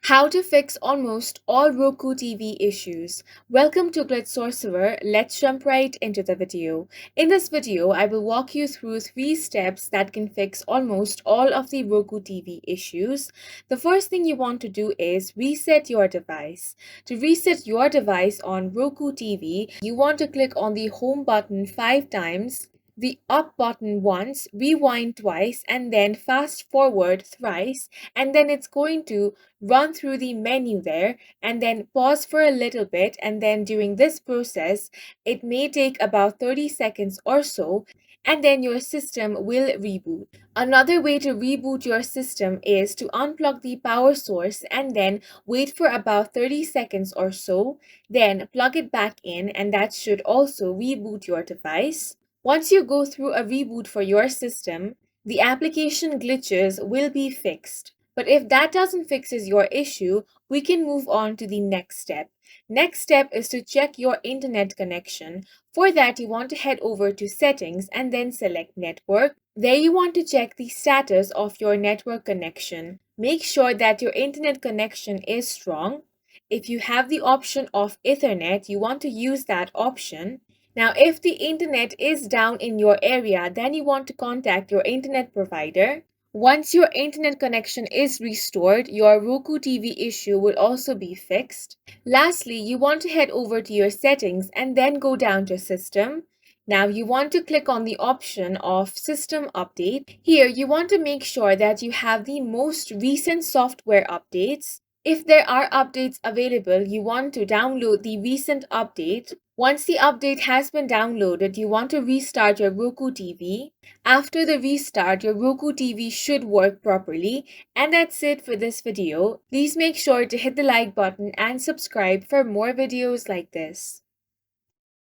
How to fix almost all Roku TV issues. Welcome to Glitch Sorcerer. Let's jump right into the video. In this video, I will walk you through 3 steps that can fix almost all of the Roku TV issues. The first thing you want to do is reset your device. To reset your device on Roku TV, you want to click on the home button 5 times, the up button once, rewind twice, and then fast forward thrice, and then it's going to run through the menu there and then pause for a little bit, and then during this process it may take about 30 seconds or so, and then your system will reboot. Another way to reboot your system is to unplug the power source and then wait for about 30 seconds or so, then plug it back in, and that should also reboot your device. Once you go through a reboot for your system, the application glitches will be fixed. But if that doesn't fixes your issue, we can move on to the next step. Next step is to check your internet connection. For that, you want to head over to settings and then select network. There you want to check the status of your network connection. Make sure that your internet connection is strong. If you have the option of Ethernet, you want to use that option. Now, if the internet is down in your area, then you want to contact your internet provider. Once your internet connection is restored, your Roku TV issue will also be fixed. Lastly, you want to head over to your settings and then go down to System. Now you want to click on the option of System Update. Here you want to make sure that you have the most recent software updates. If there are updates available, you want to download the recent update. Once the update has been downloaded, you want to restart your Roku TV. After the restart, your Roku TV should work properly. And that's it for this video. Please make sure to hit the like button and subscribe for more videos like this.